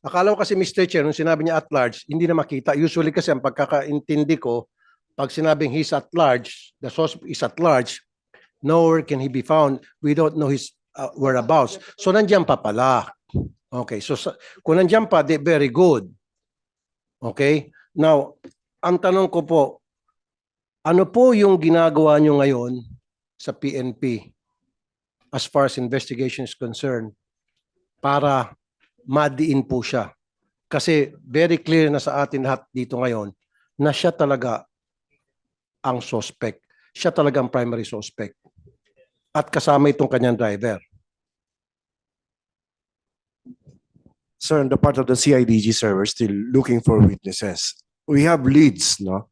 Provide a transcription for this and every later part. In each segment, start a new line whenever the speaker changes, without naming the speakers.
Akala ko kasi Mr. Chair, nung sinabi niya at large, hindi na makita. Usually kasi ang pagkakaintindi ko, pag sinabing he's at large, the suspect is at large, nowhere can he be found. We don't know his whereabouts. So nandiyan pa pala. Okay, so kung nandiyan pa, very good. Okay? Now, ang tanong ko po, ano po yung ginagawa nyo ngayon sa PNP as far as investigation is concerned para madiin po siya? Kasi very clear na sa atin lahat dito ngayon na siya talaga ang suspect. Siya talaga ang primary suspect. At kasama itong kanyang driver.
Sir, on the part of the CIDG, sir, we're still looking for witnesses. We have leads, no,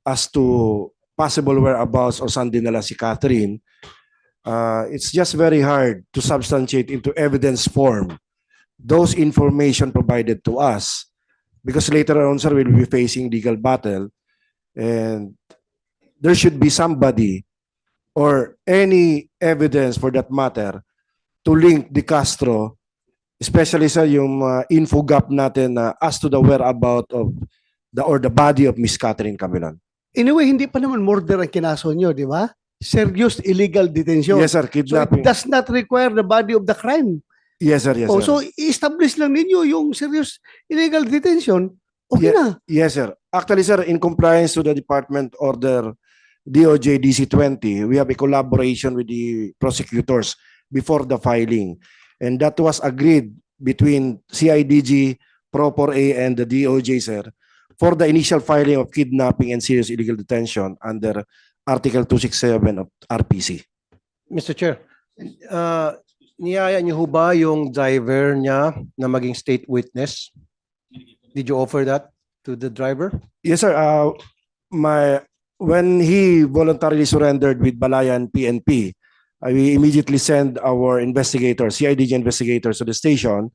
as to possible whereabouts or saan dinala si Catherine. It's just very hard to substantiate into evidence form those information provided to us, because later on, sir, we'll be facing legal battle, and there should be somebody or any evidence for that matter to link De Castro, especially sa yung info gap natin as to the whereabout of the body of Miss Catherine Camelan.
Anyway, hindi pa naman murder ang kinaso nyo, di ba? Serious illegal detention.
Yes, sir,
So it
kidnapping.
does not require the body of the crime.
Yes, sir, yes,
Oh,
sir.
so i-establish lang ninyo yung serious illegal detention. Okay
Yeah.
na.
Yes, sir. Actually, sir, in compliance to the Department Order DOJ DC-20, we have a collaboration with the prosecutors before the filing. And that was agreed between CIDG, Proper A, and the DOJ, sir, for the initial filing of kidnapping and serious illegal detention under Article 267 of RPC.
Mr. Chair, niyaya niyo ho ba yung driver niya na maging state witness? Did you offer that to the driver?
Yes, sir. When he voluntarily surrendered with Balayan PNP, we immediately send our investigators, CIDG investigators, to the station.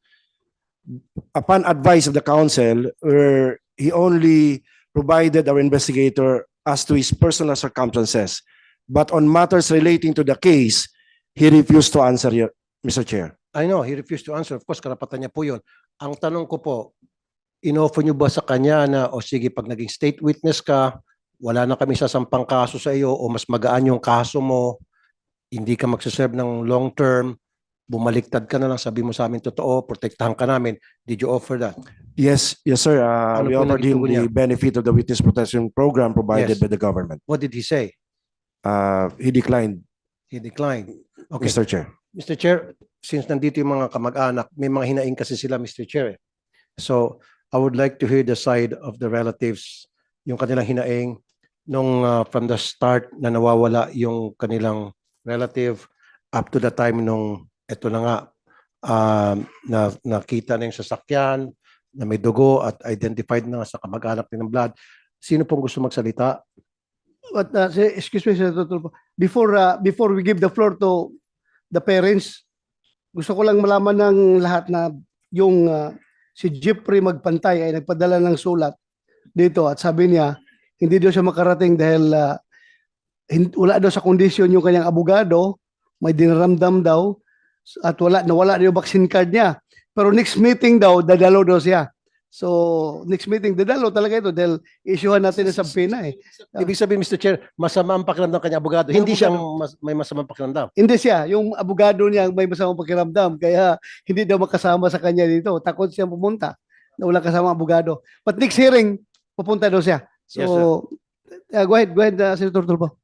Upon advice of the council, where he only provided our investigator as to his personal circumstances, but on matters relating to the case, he refused to answer, Mr. Chair.
I know, he refused to answer. Of course, karapatan niya po yun. Ang tanong ko po, inoffer niyo ba sa kanya na, o sige, pag naging state witness ka, wala na kami sasampang kaso sa iyo, o mas magaan yung kaso mo, hindi ka magsaserve ng long term, bumaliktad ka na lang, sabi mo sa amin totoo, protektahan ka namin. Did you offer that?
Yes, yes, sir.
Ano
We
po
offered
naging
him
tugon niya?
the benefit of the witness protection program provided
Yes.
by the government.
What did he say?
He declined,
He declined. Okay.
Mr. Chair.
Mr. Chair, since nandito yung mga kamag-anak, may mga hinaing kasi sila, Mr. Chair. So, I would like to hear the side of the relatives, yung kanilang hinaing, nung from the start na nawawala yung kanilang relative up to the time nung eto na nga, na nakita na yung sasakyan, na may dugo at identified na sa kamag-anak ng blood. Sino pong gusto magsalita?
But, excuse me, Senator Tulfo. Before we give the floor to the parents, gusto ko lang malaman ng lahat na yung si Jeffrey Magpantay ay nagpadala ng sulat dito at sabi niya, hindi daw siya makarating dahil wala daw sa kondisyon yung kanyang abogado, may dinaramdam daw at nawala daw yung vaccine card niya. Pero next meeting daw, dadalo daw siya. So, next meeting, dadalo talaga ito dahil isyuhan natin ng sampina eh.
Ibig sabihin, Mr. Chair, masama ang pakiramdam ng kanyang abogado. Hindi siyang may masamang pakiramdam.
Hindi siya, yung abogado niya may masamang pakiramdam kaya hindi daw makasama sa kanya dito. Takot siya pumunta na wala kasama abogado. But next hearing, pupunta daw siya. So,
Yes, sir.
go ahead, Senator Tulfo.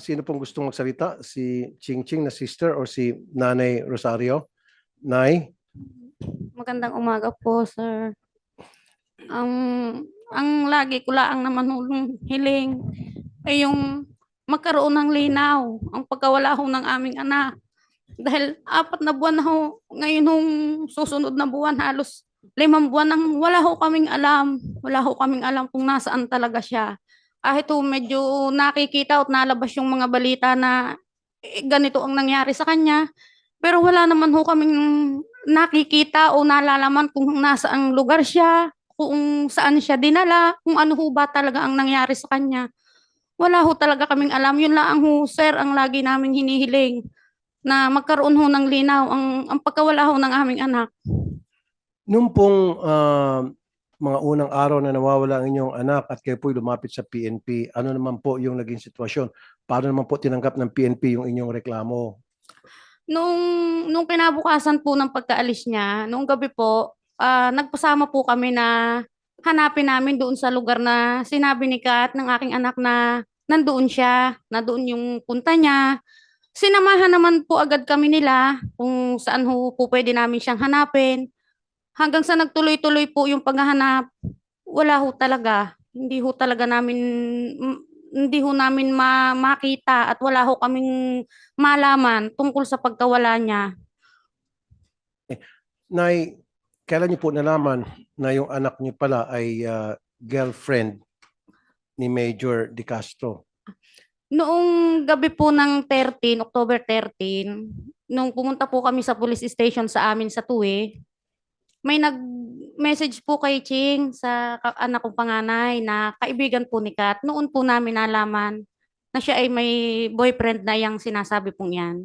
Sino pong gustong magsalita? Si Ching Ching na sister or si Nanay Rosario? Nay?
Magandang umaga po, sir. Ang lagi ko lang naman hulong hiling ay yung magkaroon ng linaw ang pagkawala ho ng aming anak. Dahil 4 na buwan na ho, ngayon hong susunod na buwan, halos 5 buwan nang wala ho kaming alam. Wala ho kaming alam kung nasaan talaga siya. Kahit ho medyo nakikita at nalabas yung mga balita na ganito ang nangyari sa kanya. Pero wala naman ho kaming nakikita o nalalaman kung nasaang lugar siya, kung saan siya dinala, kung ano ho ba talaga ang nangyari sa kanya. Wala ho talaga kaming alam. Yun lang ho, sir, ang lagi namin hinihiling na magkaroon ho ng linaw ang pagkawala ho ng aming anak.
Nung pong mga unang araw na nawawala ang inyong anak at kayo po'y lumapit sa PNP, ano naman po yung naging sitwasyon? Paano naman po tinanggap ng PNP yung inyong reklamo?
Nung kinabukasan po ng pagkaalis niya, nung gabi po, nagpasama po kami na hanapin namin doon sa lugar na sinabi ni Kat ng aking anak na nandoon siya, na doon yung punta niya. Sinamahan naman po agad kami nila kung saan ho po pwede namin siyang hanapin. Hanggang sa nagtuloy-tuloy po yung paghahanap, wala ho talaga. Hindi ho namin makita at wala ho kaming malaman tungkol sa pagkawala niya.
Nay, kailan niyo po nalaman na yung anak niyo pala ay girlfriend ni Major De Castro?
Noong gabi po ng October 13, nung pumunta po kami sa police station sa amin sa Tuwi, may nag-message po kay Ching sa anak kong panganay na kaibigan po ni Kat. Noon po namin nalaman na siya ay may boyfriend na yang sinasabi pong yan.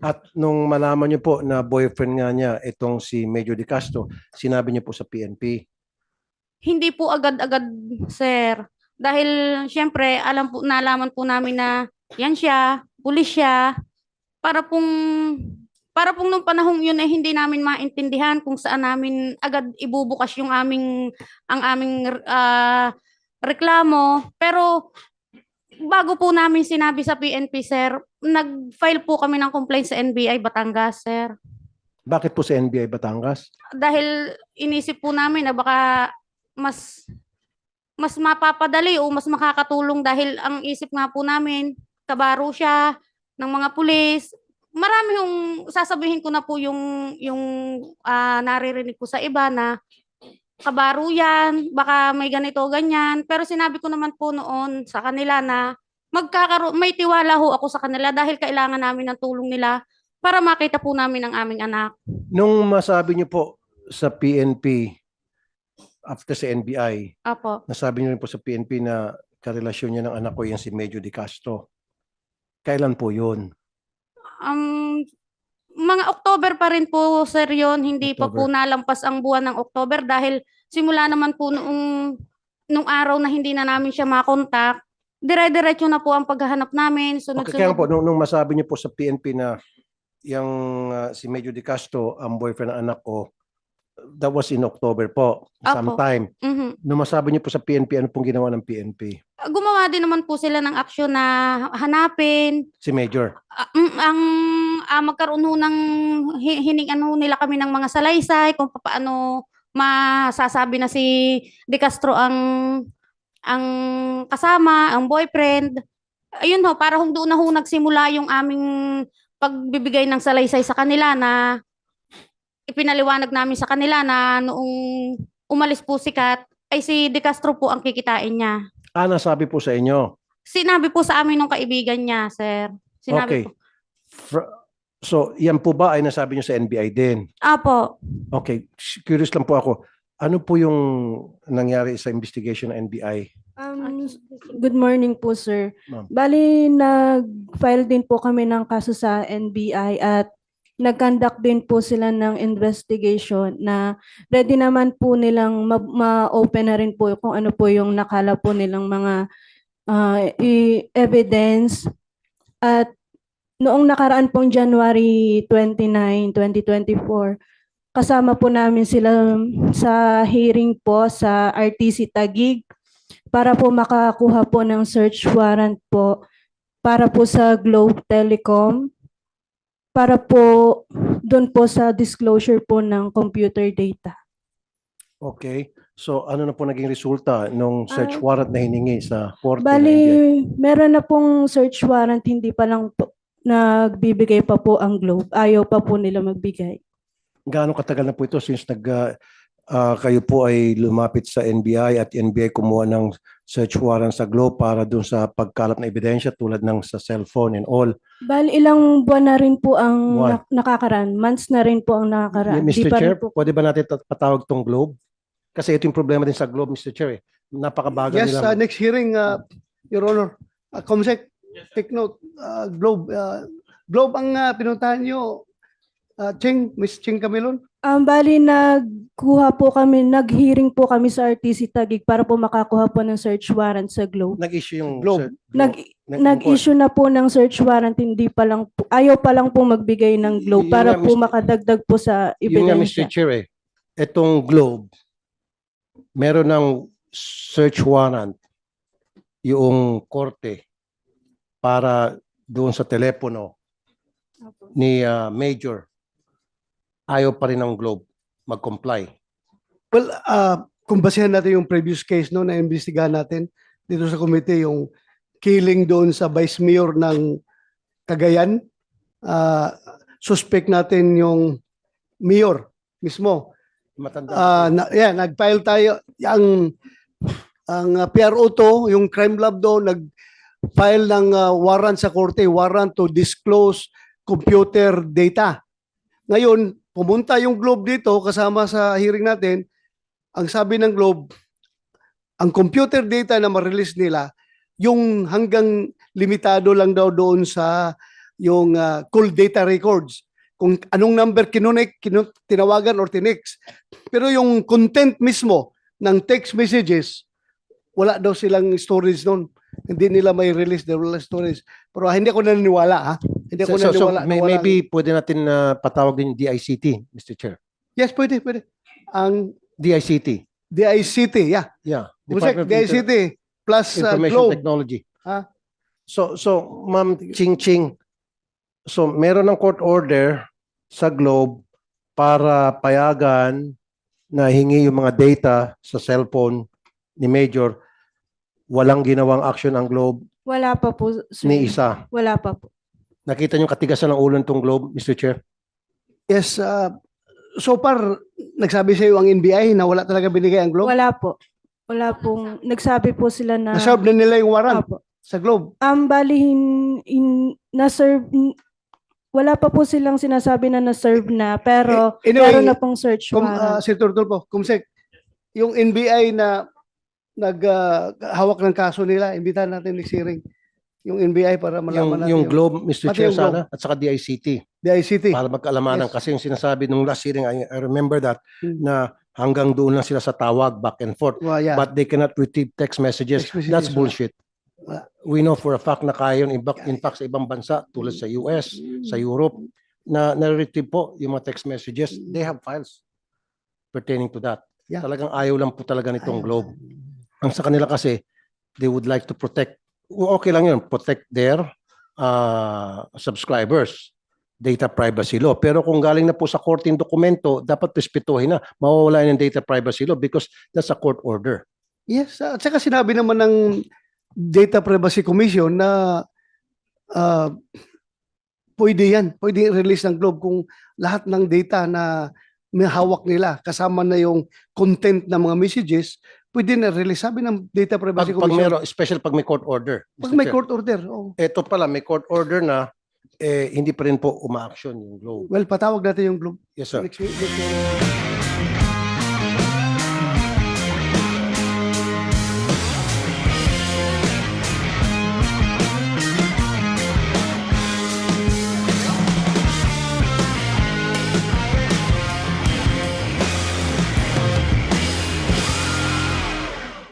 At nung malaman niyo po na boyfriend nga niya itong si Major De Castro, sinabi niyo po sa PNP?
Hindi po agad-agad, sir. Dahil syempre, nalaman po namin na yan siya, pulis siya. Para pong nung panahong yun ay hindi namin maintindihan kung saan namin agad ibubukas ang aming reklamo. Pero bago po namin sinabi sa PNP, sir, nag-file po kami ng complaint sa NBI Batangas, sir.
Bakit po sa NBI Batangas?
Dahil inisip po namin na baka mas mapapadali o mas makakatulong dahil ang isip nga po namin, kabaro siya ng mga pulis. Marami yung sasabihin ko na po yung naririnig ko sa iba na kabaro yan, baka may ganito, ganyan. Pero sinabi ko naman po noon sa kanila na may tiwala ho ako sa kanila dahil kailangan namin ng tulong nila para makita po namin ang aming anak.
Nung masabi niyo po sa PNP, after sa NBI,
Apo.
nasabi niyo rin po sa PNP na karelasyon niya ng anak ko yan si Major De Castro. Kailan po yun?
Mga October pa rin po, sir, yun. Hindi pa po
October.
nalampas ang buwan ng October dahil simula naman po nung araw na hindi na namin siya makontak, dire-diretso na po ang paghahanap namin.
Okay, kaya
Sunod-sunod.
po, nung masabi niyo po sa PNP na yung si Major De Castro, ang boyfriend ng anak ko, that was in October po,
Apo.
sometime.
Mhm.
Nung masabi niyo po sa PNP, ano pong ginawa ng PNP?
Gumawa din naman po sila ng aksyon na hanapin.
Si Major.
Magkaroon ho ng hiningan ho nila kami ng mga salaysay kung paano masasabi na si De Castro ang kasama, ang boyfriend. Ayun ho, para doon na ho nagsimula yung aming pagbibigay ng salaysay sa kanila na ipinaliwanag namin sa kanila na noong umalis po si Kat, ay si De Castro po ang kikitain niya.
Nasabi po sa inyo.
Sinabi po sa amin ng kaibigan niya, sir.
Okay.
Sinabi po.
So, yan po ba ay nasabi niyo sa NBI din?
Apo.
Okay, curious lang po ako. Ano po yung nangyari sa investigation ng NBI?
Good morning po, sir.
Ma'am.
Bali, nag-file din po kami ng kaso sa NBI at nag-conduct din po sila ng investigation na ready naman po nilang ma-open na rin po kung ano po yung nakala po nilang mga evidence. At noong nakaraan pong January 29, 2024, kasama po namin sila sa hearing po sa RTC Taguig para po makakuha po ng search warrant po para po sa Globe Telecom, para po doon po sa disclosure po ng computer data.
Okay. So, ano na po naging resulta nung search warrant na hiningi sa korte? ng NBI?
Bali, meron na pong search warrant, hindi pa lang po nagbibigay pa po ang Globe. Ayaw pa po nila magbigay.
Gaano katagal na po ito since kayo po ay lumapit sa NBI at NBI kumuha ng search warrant sa Globe para dun sa pagkalap na ebidensya tulad ng sa cellphone and all?
Bali, ilang buwan na rin po ang
Buwan.
nakakaraan. Months na rin po ang nakakaraan. Di
Mr.
pa
Chair,
rin po.
pwede ba natin patawag tong Globe? Kasi ito yung problema din sa Globe, Mr. Chair. Napakabagal
Yes,
nila.
next hearing, Your Honor. Comsec, take note, Globe. Globe ang pinuntahan nyo, Ching, Miss Ching Camilon.
Bali, nag-hearing po kami sa RTC Taguig para po makakuha po ng search warrant sa Globe.
Nag-issue yung
Globe.
Nag-issue na po ng search warrant, hindi pa lang po, ayaw pa lang po magbigay ng Globe
Yun
para
nga,
po
Mr.
makadagdag po sa
Yun nga, Mr.
ebidensya.
Chair, itong Globe, meron ng search warrant yung korte para doon sa telepono ni Major. Ayaw pa rin ng Globe mag-comply.
Well, kung basehan natin yung previous case no na imbestigahan natin dito sa committee, yung killing doon sa Vice Mayor ng Cagayan, suspect natin yung Mayor mismo.
Matanda.
Nag-file tayo ang PRO to, yung crime lab do, nag-file ng warrant sa korte, warrant to disclose computer data. Ngayon, pumunta yung Globe dito kasama sa hearing natin. Ang sabi ng Globe, ang computer data na ma-release nila, yung hanggang limitado lang daw doon sa yung call data records. Kung anong number tinawagan or tinext. Pero yung content mismo ng text messages, wala daw silang storage noon. Hindi nila may release the storage. Pero hindi ako naniniwala ha. Hindi ako naniniwala.
Maybe pwede natin patawag din yung DICT, Mr. Chair.
Yes, pwede. Ang
DICT.
DICT, yeah.
Yeah.
Busek,
Department of
DICT plus
Information
Globe.
Technology.
Ah.
So Ma'am Ching Ching, so meron ng court order sa Globe para payagan na hingi yung mga data sa cellphone ni Major. Walang ginawang action ang Globe
Wala pa po, sir.
ni isa.
Wala pa po.
Nakita niyo katigasan ng ulo nitong Globe, Mr. Chair?
Yes, so far, nagsabi sa iyo ang NBI na wala talaga binigay ang Globe?
Wala po. Wala pong, nagsabi po sila na...
Na-serve na nila yung warrant
Opo.
sa Globe?
Bali, na-serve, wala pa po silang sinasabi na na-serve na, pero
Anyway,
meron na pong search warrant.
Sir Turtulpo, Kumsek, yung NBI na hawak ng kaso nila, imbitahan natin next hearing. Yung NBI para malaman natin.
Yung Globe, Mr.
Pati
Chair,
yung Globe.
sana, at saka DICT.
DICT.
Para magkaalamanan.
Yes.
Kasi yung sinasabi nung last hearing, I remember that,
Hmm.
na hanggang doon lang sila sa tawag, back and forth.
Well, yeah.
But they cannot retrieve text messages.
Text messages,
That's
wala.
bullshit.
Wala.
We know for a fact na kaya yun, in fact, sa ibang bansa, tulad sa US, sa Europe, na na-retrieve po yung mga text messages. They have files pertaining to that.
Yeah.
Talagang ayaw lang po talaga nitong Globe. Ang sa kanila kasi, they would like to protect, okay lang yun, protect their subscribers, data privacy law. Pero kung galing na po sa korting dokumento, dapat respetuhin na. Mawawala yung data privacy law because that's a court order.
Yes, at saka sinabi naman ng Data Privacy Commission na pwede yan. Pwede release ng Globe kung lahat ng data na may hawak nila, kasama na yung content ng mga messages, pwede na release. Sabi ng Data Privacy
Pag
Commission.
meron, especially pag may court order.
Pag
Mr.
may
Chair.
court order. Oh.
Ito pala, may court order na, hindi pa rin po uma-action yung Globe.
Well, patawag natin yung Globe.
Yes, sir.
Next week.